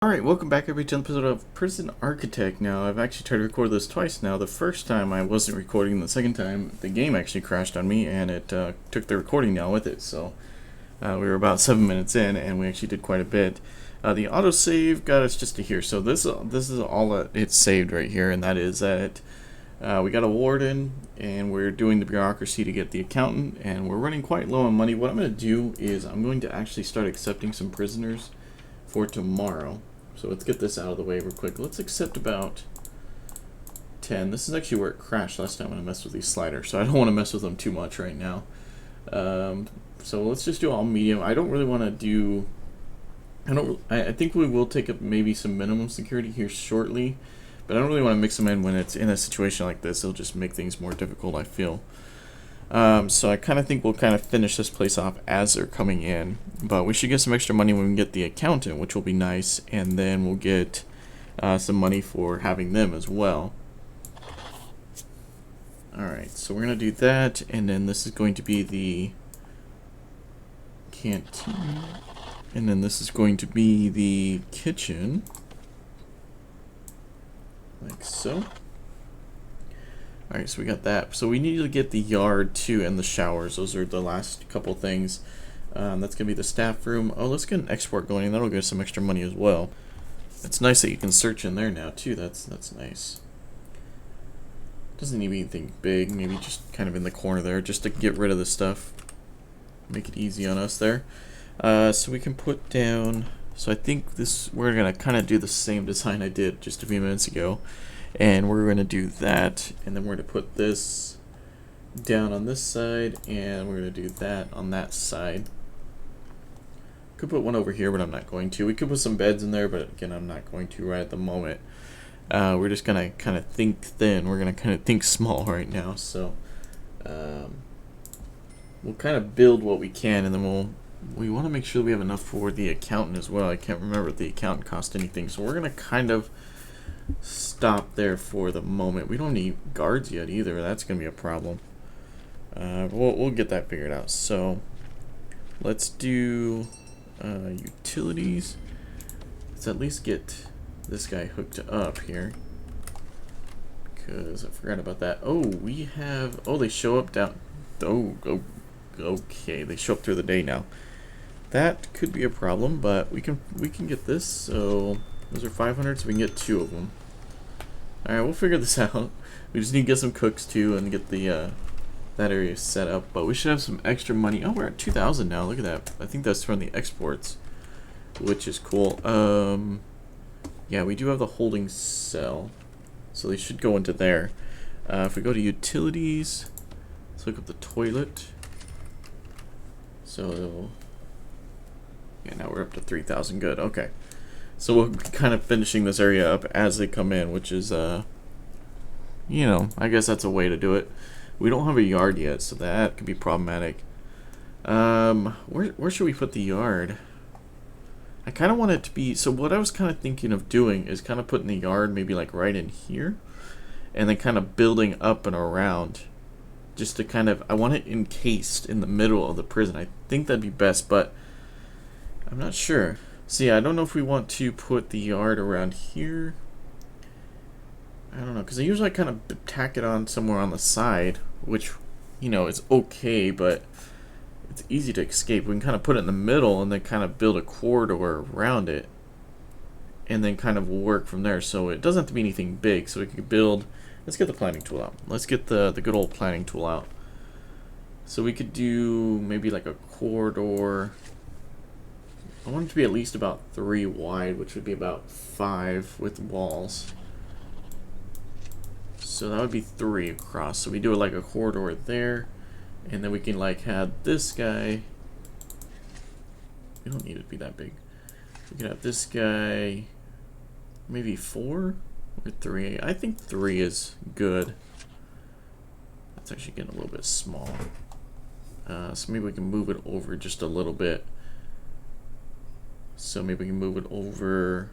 Alright, welcome back everybody to an episode of Prison Architect. Now, I've actually tried to record this twice now. The first time I wasn't recording, the second time the game actually crashed on me and it took the recording down with it. So, we were about 7 minutes in and we actually did quite a bit. The autosave got us just to here. So this is all that it's saved right here, and that is that we got a warden and we're doing the bureaucracy to get the accountant, and we're running quite low on money. What I'm going to do is I'm going to actually start accepting some prisoners for tomorrow. So let's get this out of the way real quick. Let's accept about 10. This is actually where it crashed last time when I messed with these sliders, so I don't want to mess with them too much right now. So let's just do all medium. I don't really want to do... I think we will take up maybe some minimum security here shortly, but I don't really want to mix them in when it's in a situation like this. It'll just make things more difficult, I feel. So I kind of think we'll kind of finish this place off as they're coming in, but we should get some extra money when we get the accountant, which will be nice, and then we'll get some money for having them as well. Alright, so we're going to do that, and then this is going to be the canteen, and then this is going to be the kitchen, like so. Alright, so we got that. So we need to get the yard too and the showers. Those are the last couple things. That's going to be the staff room. Oh, let's get an export going, and that'll get us some extra money as well. It's nice that you can search in there now too. That's nice. Doesn't need anything big. Maybe just kind of in the corner there, just to get rid of the stuff. Make it easy on us there. So we can put down... So I think we're going to kind of do the same design I did just a few minutes ago. And we're going to do that, and then we're going to put this down on this side, and we're going to do that on that side. Could put one over here, but I'm not going to. We could put some beds in there, but again, I'm not going to right at the moment. We're just going to kind of think thin. We're going to kind of think small right now, so we'll kind of build what we can, and then we want to make sure we have enough for the accountant as well. I can't remember if the accountant cost anything, so we're going to kind of stop there for the moment. We don't need guards yet either. That's gonna be a problem. We'll get that figured out. So let's do utilities. Let's at least get this guy hooked up here, because I forgot about that. Oh, we have... Oh, they show up down... Oh, okay. They show up through the day now. That could be a problem, but we can get this. So those are 500, so we can get 2 of them. Alright, we'll figure this out. We just need to get some cooks too and get the that area set up. But we should have some extra money. Oh, we're at 2,000 now. Look at that. I think that's from the exports, which is cool. Yeah, we do have the holding cell, so they should go into there. If we go to utilities, let's look up the toilet. So yeah, now we're up to 3,000. Good. Okay. So we'll be kind of finishing this area up as they come in, which is, you know, I guess that's a way to do it. We don't have a yard yet, so that could be problematic. Where should we put the yard? I kind of want it to be... So what I was kind of thinking of doing is kind of putting the yard maybe like right in here, and then kind of building up and around, just to kind of... I want it encased in the middle of the prison. I think that'd be best, but I'm not sure. So yeah, I don't know if we want to put the yard around here. I don't know, because I usually kind of tack it on somewhere on the side, which, you know, is okay, but it's easy to escape. We can kind of put it in the middle and then kind of build a corridor around it, and then kind of work from there. So it doesn't have to be anything big, so we can build... Let's get the planning tool out. Let's get the good old planning tool out. So we could do maybe like a corridor... I want it to be at least about 3 wide, which would be about 5 with walls. So that would be 3 across. So we do it like a corridor there, and then we can like have this guy. We don't need it to be that big. We can have this guy, maybe 4 or 3. I think 3 is good. That's actually getting a little bit small. So maybe we can move it over just a little bit. So maybe we can move it over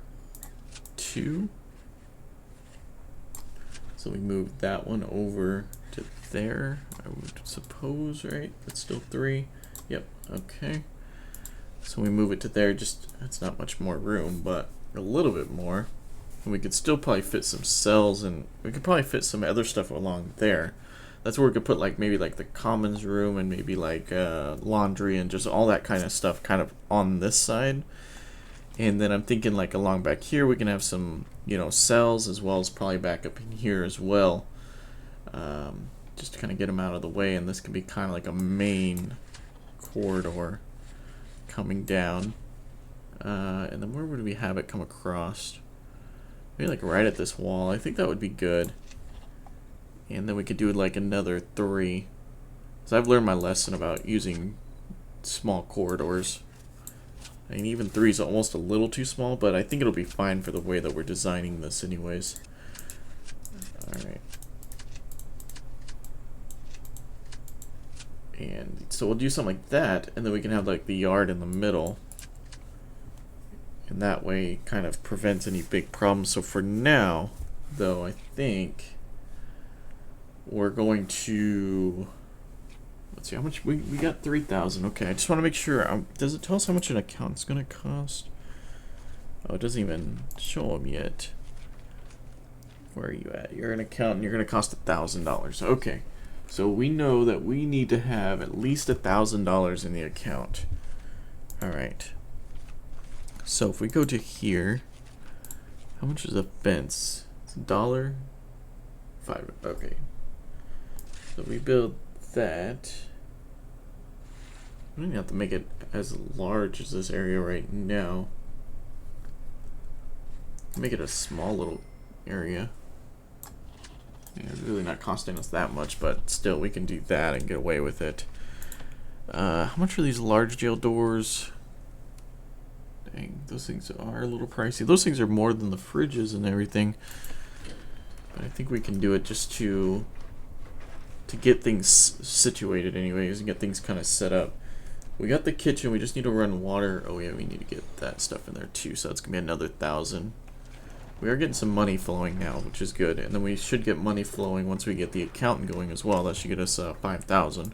2. So we move that one over to there, I would suppose, right? That's still 3. Yep, okay. So we move it to there, just, it's not much more room, but a little bit more. And we could still probably fit some cells, and we could probably fit some other stuff along there. That's where we could put like maybe like the commons room and maybe like laundry and just all that kind of stuff kind of on this side. And then I'm thinking like along back here we can have some, you know, cells as well as probably back up in here as well. Just to kind of get them out of the way, and this can be kind of like a main corridor coming down. And then where would we have it come across? Maybe like right at this wall. I think that would be good. And then we could do like another 3. So I've learned my lesson about using small corridors. I mean, even 3 is almost a little too small, but I think it'll be fine for the way that we're designing this anyways. Alright. And so we'll do something like that, and then we can have like the yard in the middle. And that way it kind of prevents any big problems. So for now, though, I think we're going to, let's see how much we got. 3,000. Okay, I just want to make sure. Does it tell us how much an account's gonna cost? Oh, it doesn't even show them yet. Where are you at? You're an accountant. You're gonna cost $1,000. Okay, so we know that we need to have at least $1,000 in the account. All right. So if we go to here, how much is a fence? It's $1. 5. Okay. So we build that. We don't even have to make it as large as this area right now. Make it a small little area. Yeah, it's really not costing us that much, but still we can do that and get away with it. How much are these large jail doors? Dang, those things are a little pricey. Those things are more than the fridges and everything. But I think we can do it just to get things situated anyways and get things kind of set up. We got the kitchen, we just need to run water. Oh yeah, we need to get that stuff in there too, so it's gonna be another 1,000. We are getting some money flowing now, which is good, and then we should get money flowing once we get the accountant going as well. That should get us 5,000.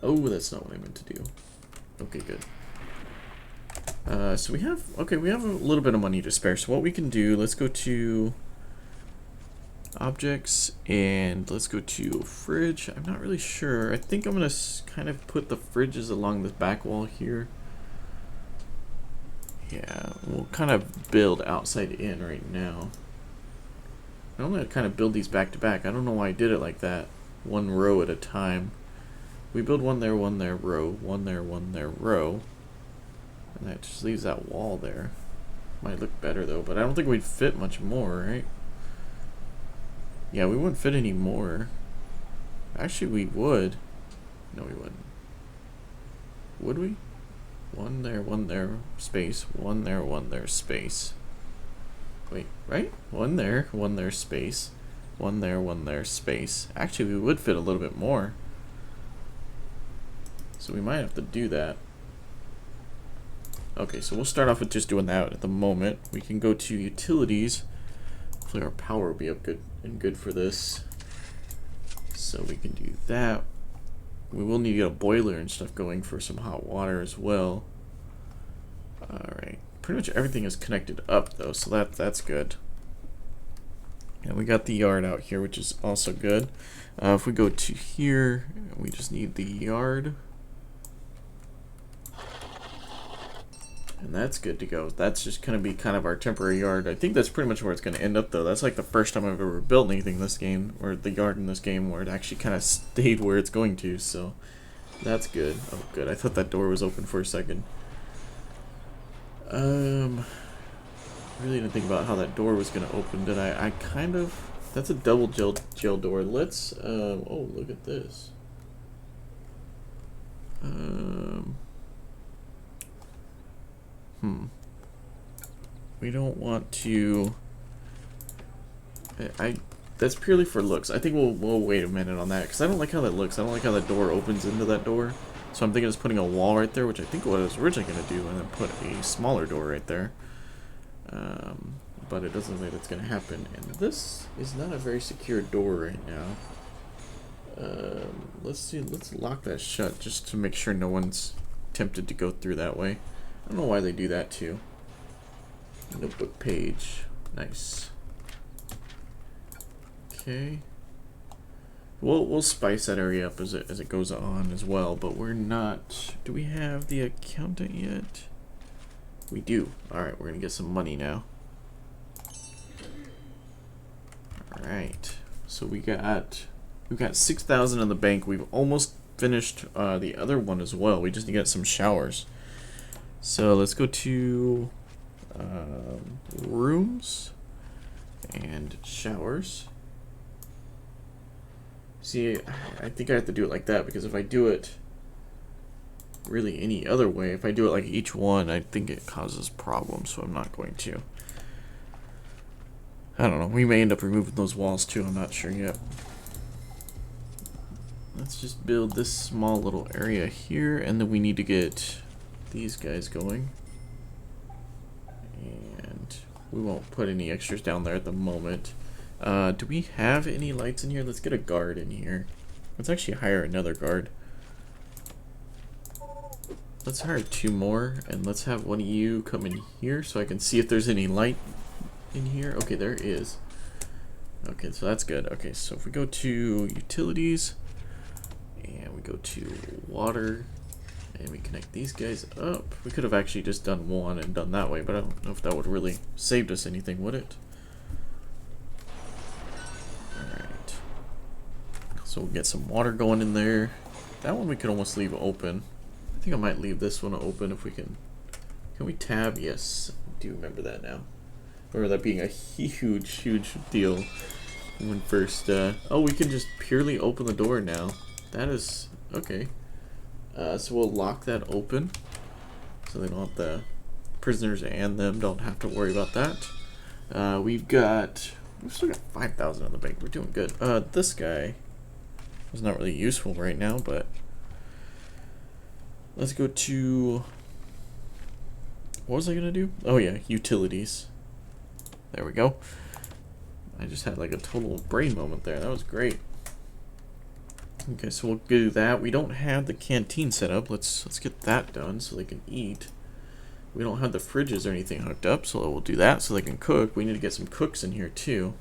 Oh, that's not what I meant to do. Okay, good. So we have a little bit of money to spare. So what we can do, let's go to objects and let's go to fridge. I'm not really sure. I think I'm gonna kind of put the fridges along the back wall here. Yeah, we'll kind of build outside in right now. I'm gonna kind of build these back to back. I don't know why I did it like that. One row at a time. We build one there, row, one there, row. And that just leaves that wall there. Might look better though, but I don't think we'd fit much more, right? Yeah, we wouldn't fit any more. Actually, we would. No, we wouldn't. Would we? One there, space. One there, space. Wait, right? One there, space. One there, space. Actually, we would fit a little bit more. So we might have to do that. Okay, so we'll start off with just doing that at the moment. We can go to utilities. Hopefully our power will be up good for this. So we can do that. We will need to get a boiler and stuff going for some hot water as well. Alright. Pretty much everything is connected up though, so that's good. And we got the yard out here, which is also good. If we go to here, we just need the yard. And that's good to go. That's just going to be kind of our temporary yard. I think that's pretty much where it's going to end up, though. That's like the first time I've ever built anything in this game, or the yard in this game, where it actually kind of stayed where it's going to, so that's good. Oh, good. I thought that door was open for a second. Really didn't think about how that door was going to open, did I? I kind of... That's a double jail door. Let's... oh, look at this. We don't want to... That's purely for looks. I think we'll wait a minute on that, because I don't like how that looks. I don't like how that door opens into that door. So I'm thinking of just putting a wall right there, which I think what I was originally going to do, and then put a smaller door right there. But it doesn't look like that's going to happen. And this is not a very secure door right now. Let's see. Let's lock that shut just to make sure no one's tempted to go through that way. I don't know why they do that too. Notebook page. Nice. Okay. We'll spice that area up as it goes on as well, but we're not. Do we have the accountant yet? We do. All right, we're gonna get some money now. All right. So we've got 6,000 in the bank. We've almost finished the other one as well. We just need to get some showers. So let's go to rooms and showers. See, I think I have to do it like that, because if I do it really any other way, if I do it like each one, I think it causes problems, so I'm not going to. I don't know, we may end up removing those walls too, I'm not sure yet. Let's just build this small little area here, and then we need to get these guys going. And we won't put any extras down there at the moment. Do we have any lights in here? Let's get a guard in here. Let's actually hire another guard. Let's hire 2 more, and let's have one of you come in here so I can see if there's any light in here. Okay, there is. Okay, so that's good. Okay, so if we go to utilities, and we go to water, and we connect these guys up. We could have actually just done one and done that way, but I don't know if that would really saved us anything, would it? Alright. So we'll get some water going in there. That one we could almost leave open. I think I might leave this one open if we can. Can we tab? Yes, I do remember that now. I remember that being a huge deal when first. Oh, we can just purely open the door now. That is okay. So we'll lock that open, so they don't have the prisoners and them don't have to worry about that. We've still got 5,000 in the bank. We're doing good. This guy is not really useful right now, but let's go to. What was I gonna do? Oh yeah, utilities. There we go. I just had like a total brain moment there. That was great. Okay, so we'll do that. We don't have the canteen set up. Let's get that done so they can eat. We don't have the fridges or anything hooked up, so we'll do that so they can cook. We need to get some cooks in here too.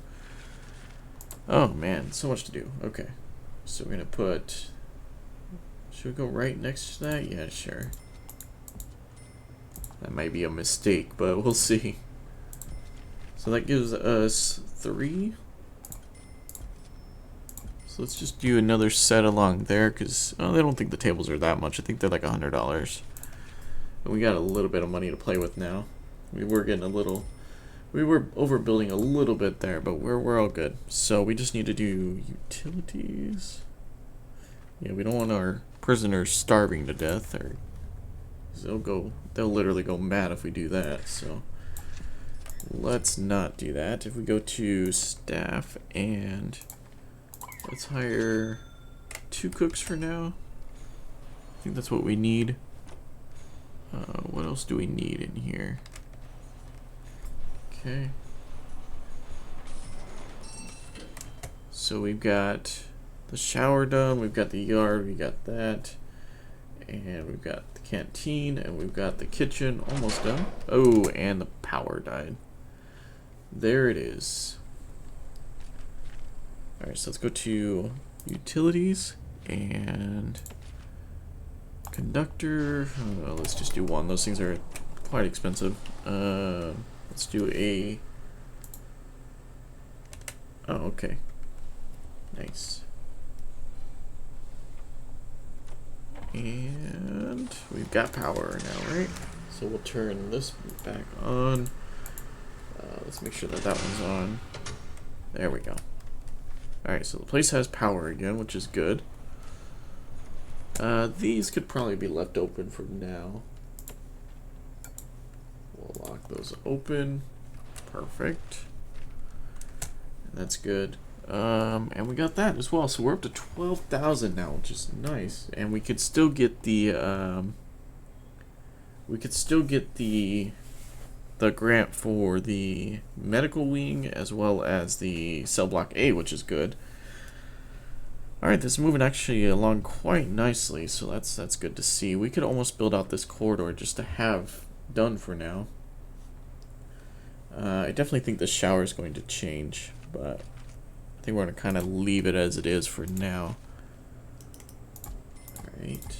Oh man, so much to do. Okay, so we're gonna put. Should we go right next to that? Yeah, sure. That might be a mistake, but we'll see. So that gives us 3. So let's just do another set along there, because they don't think the tables are that much. I think they're like $100. And we got a little bit of money to play with now. We were getting a little. We were overbuilding a little bit there, but we're all good. So we just need to do utilities. Yeah, we don't want our prisoners starving to death, or they'll literally go mad if we do that. So let's not do that. If we go to staff, and let's hire 2 cooks for now. I think that's what we need. What else do we need in here? Okay. So we've got the shower done, we've got the yard, we got that, and we've got the canteen, and we've got the kitchen almost done. Oh, and the power died. There it is. Alright, so let's go to utilities and conductor. Let's just do 1. Those things are quite expensive. Let's do a. Oh, okay. Nice. And we've got power now, right? So we'll turn this back on. Let's make sure that that one's on. There we go. Alright, so the place has power again, which is good. These could probably be left open for now. We'll lock those open. Perfect. That's good. And we got that as well. So we're up to 12,000 now, which is nice. And we could still get the grant for the medical wing as well as the cell block A, which is good. Alright, this is moving actually along quite nicely, so that's good to see. We could almost build out this corridor just to have done for now. I definitely think the shower is going to change, but I think we're going to kind of leave it as it is for now. Alright.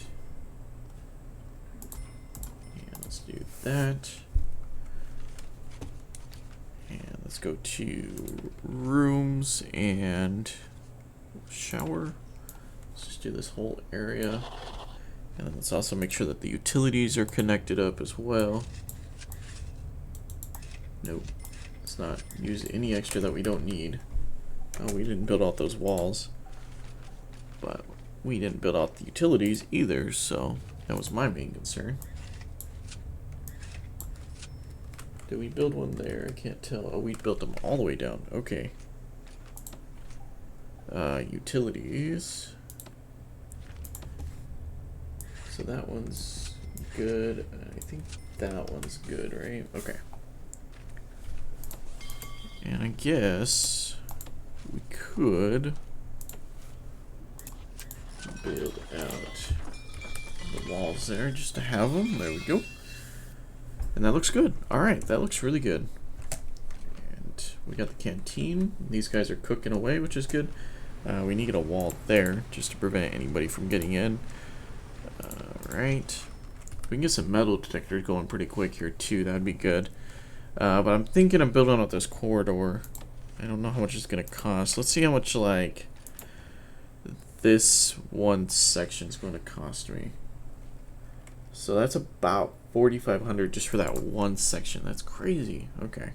Yeah, let's do that. And let's go to rooms and shower. Let's just do this whole area. And then let's also make sure that the utilities are connected up as well. Nope. Let's not use any extra that we don't need. Oh, we didn't build out those walls. But we didn't build out the utilities either, so that was my main concern. Did we build one there? I can't tell. Oh, we built them all the way down. Okay. Utilities. So that one's good. I think that one's good, right? Okay. And I guess we could build out the walls there just to have them. There we go. And that looks good. Alright, that looks really good. And we got the canteen. These guys are cooking away, which is good. We need a wall there just to prevent anybody from getting in. Alright. We can get some metal detectors going pretty quick here too. That'd be good. But I'm thinking of building out this corridor. I don't know how much it's going to cost. Let's see how much, like, this one section is going to cost me. So that's about 4,500 just for that one section. That's crazy. Okay.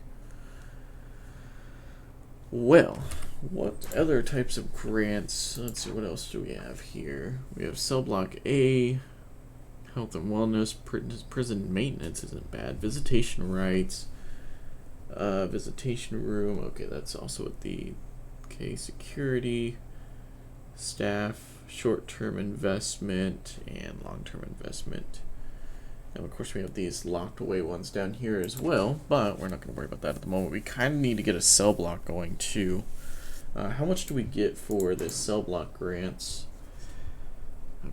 Well, what other types of grants? Let's see, what else do we have here? We have cell block A, health and wellness, prison maintenance isn't bad, visitation rights, visitation room. Okay, that's also at the security, staff, short-term investment, and long-term investment. And of course we have these locked away ones down here as well, but we're not going to worry about that at the moment. We kind of need to get a cell block going too. How much do we get for the cell block grants?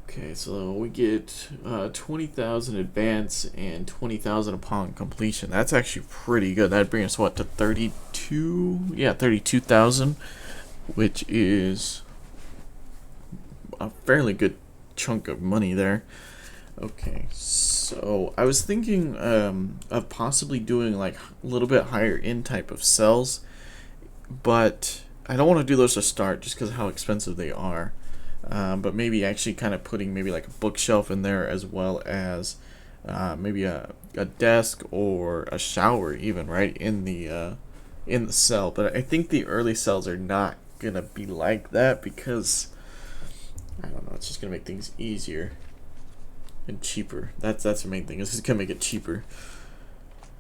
Okay, so we get 20,000 advance and 20,000 upon completion. That's actually pretty good. That'd bring us what, to 32? Yeah, 32,000, which is a fairly good chunk of money there. Okay, so I was thinking of possibly doing like a little bit higher end type of cells, but I don't want to do those to start just because of how expensive they are. But maybe actually kind of putting maybe like a bookshelf in there as well as maybe a desk or a shower even right in the cell. But I think the early cells are not gonna be like that because I don't know, it's just gonna make things easier and cheaper. That's the main thing. This is gonna make it cheaper.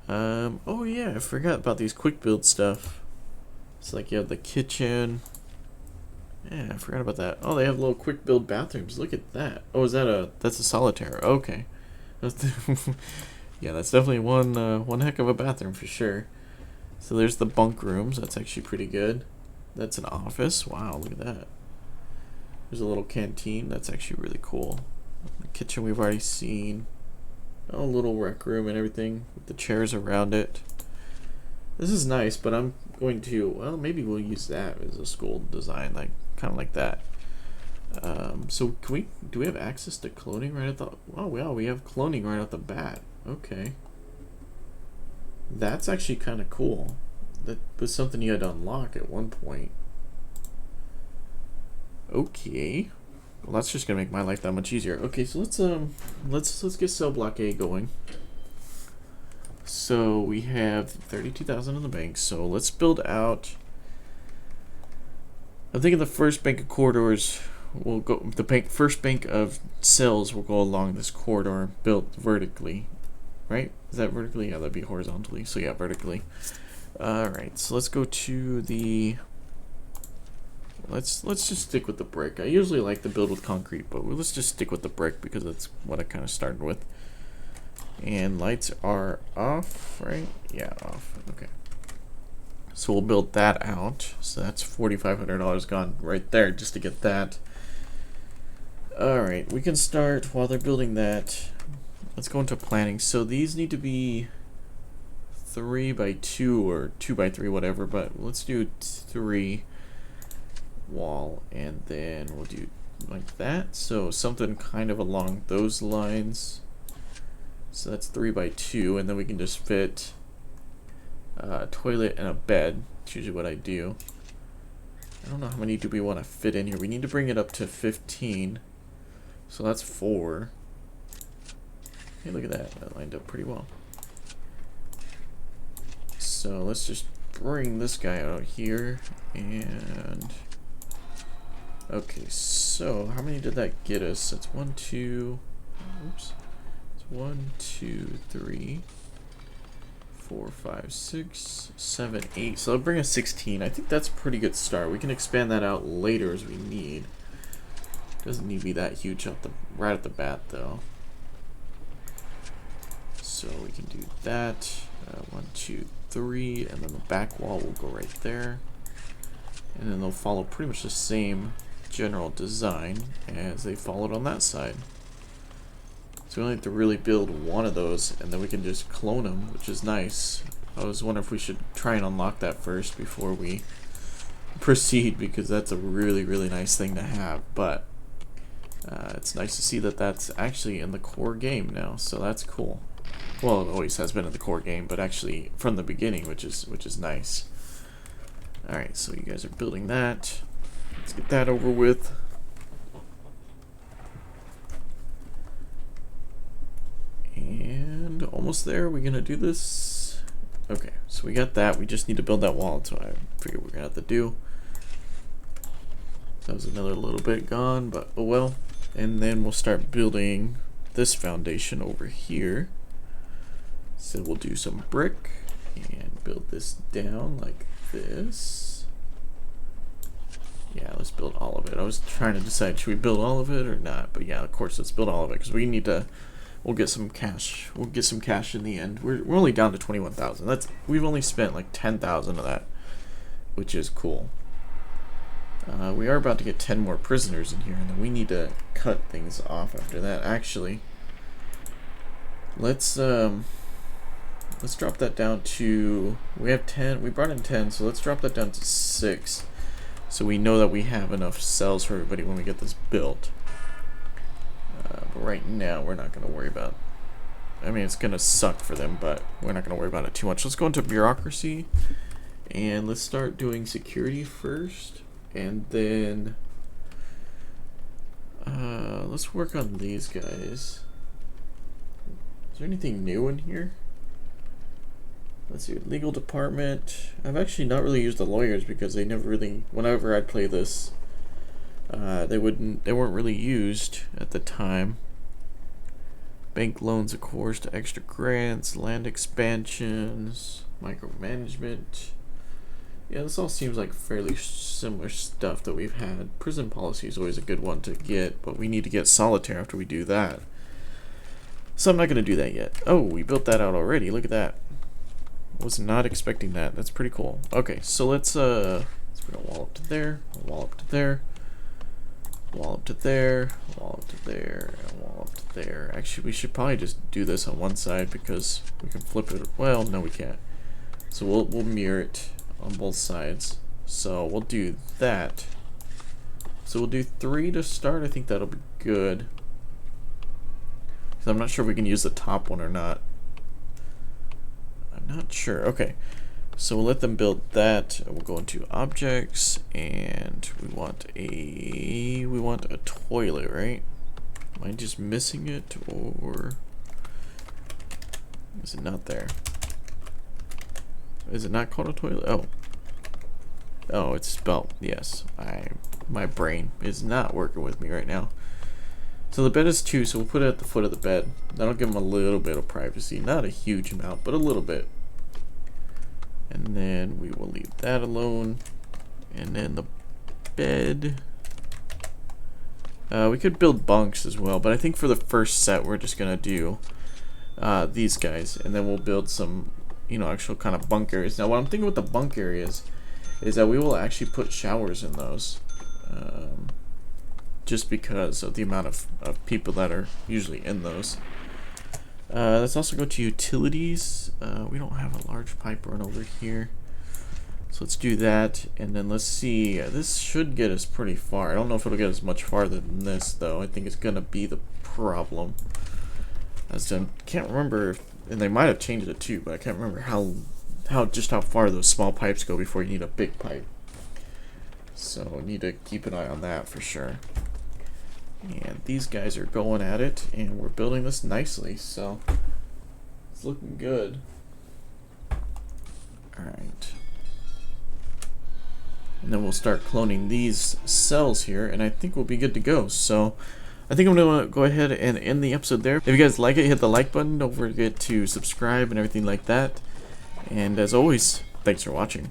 Oh yeah, I forgot about these quick build stuff. It's like you have the kitchen. Yeah, I forgot about that. Oh, they have little quick build bathrooms. Look at that. Oh, that's a solitaire. Okay. Yeah, that's definitely one heck of a bathroom for sure. So there's the bunk rooms. That's actually pretty good. That's an office. Wow, look at that. There's a little canteen. That's actually really cool. The kitchen we've already seen. Oh, a little rec room and everything with the chairs around it. This is nice, but I'm going to, well, maybe we'll use that as a school design, like kind of like that. So do we have access to cloning right at the, oh wow, we have cloning right off the bat. Okay. That's actually kind of cool. That was something you had to unlock at one point. Okay. Well, that's just gonna make my life that much easier. Okay, so let's get cell block A going. So we have 32,000 in the bank. So let's build out. I'm thinking the first bank of corridors will go. First bank of cells will go along this corridor built vertically, right? Is that vertically? Yeah, that'd be horizontally. So yeah, vertically. All right. So let's go to the. Let's just stick with the brick. I usually like to build with concrete, but let's just stick with the brick because that's what I kind of started with. And lights are off, right? Yeah, off. Okay. So we'll build that out. So that's $4,500 gone right there just to get that. Alright, we can start while they're building that. Let's go into planning. So these need to be 3 by 2 or 2 by 3, whatever, but let's do 3 wall, and then we'll do like that. So something kind of along those lines. So that's 3 by 2, and then we can just fit a toilet and a bed. That's usually what I do. I don't know how many do we want to fit in here. We need to bring it up to 15. So that's 4. Hey, look at that. That lined up pretty well. So let's just bring this guy out here. And okay, so how many did that get us? That's 1, 2. Oops. It's 1, 2, 3, 4, 5, 6, 7, 8. So that'll bring us 16. I think that's a pretty good start. We can expand that out later as we need. Doesn't need to be that huge right at the bat, though. So we can do that. 1, 2, 3, and then the back wall will go right there. And then they'll follow pretty much the same general design as they followed on that side. So we only have to really build one of those, and then we can just clone them, which is nice. I was wondering if we should try and unlock that first before we proceed, because that's a really, really nice thing to have. But it's nice to see that that's actually in the core game now, so that's cool. Well, it always has been in the core game, but actually from the beginning, which is nice. Alright, so you guys are building that. Let's get that over with. And almost there. We're gonna do this. Okay, so we got that. We just need to build that wall, so I figured we're gonna have to do. That was another little bit gone, but oh well. And then we'll start building this foundation over here. So we'll do some brick and build this down like this. Yeah, let's build all of it. I was trying to decide, should we build all of it or not? But yeah, of course, let's build all of it, because we need to. We'll get some cash. We'll get some cash in the end. We're only down to 21,000. We've only spent like 10,000 of that, which is cool. We are about to get 10 more prisoners in here, and then we need to cut things off after that. Actually, let's drop that down to. We have 10. We brought in 10, so let's drop that down to 6, so we know that we have enough cells for everybody when we get this built. But right now, we're not going to worry about. I mean, it's going to suck for them, but we're not going to worry about it too much. Let's go into bureaucracy, and let's start doing security first, and then let's work on these guys. Is there anything new in here? Let's see, legal department. I've actually not really used the lawyers because they never really. Whenever I'd play this. They weren't really used at the time. Bank loans, of course, to extra grants, land expansions, micromanagement. Yeah, this all seems like fairly similar stuff that we've had. Prison policy is always a good one to get, but we need to get solitaire after we do that. So I'm not going to do that yet. Oh, we built that out already. Look at that. Was not expecting that. That's pretty cool. Okay, so let's put a wall up to there, a wall up to there. Wall up to there, wall up to there, and wall up to there. Actually, we should probably just do this on one side because we can flip it. Well, no, we can't. So we'll mirror it on both sides. So we'll do that. So we'll do 3 to start. I think that'll be good. I'm not sure if we can use the top one or not. I'm not sure. Okay. So we'll let them build that. We'll go into objects, and we want a toilet, right? Am I just missing it, or is it not there? Is it not called a toilet? Oh, it's spelled. Yes, my brain is not working with me right now. So the bed is 2, so we'll put it at the foot of the bed. That'll give them a little bit of privacy, not a huge amount, but a little bit. And then we will leave that alone. And then the bed. We could build bunks as well, but I think for the first set we're just gonna do these guys, and then we'll build some, actual kind of bunk areas. Now, what I'm thinking with the bunk areas is that we will actually put showers in those, just because of the amount of people that are usually in those. Let's also go to utilities. We don't have a large pipe run over here. So let's do that, and then let's see. This should get us pretty far. I don't know if it'll get us much farther than this, though. I think it's gonna be the problem. As I can't remember, and they might have changed it too, but I can't remember how far those small pipes go before you need a big pipe. So need to keep an eye on that for sure. And these guys are going at it, and we're building this nicely, so it's looking good. All right. And then we'll start cloning these cells here, and I think we'll be good to go. So I think I'm going to go ahead and end the episode there. If you guys like it, hit the like button. Don't forget to subscribe and everything like that. And as always, thanks for watching.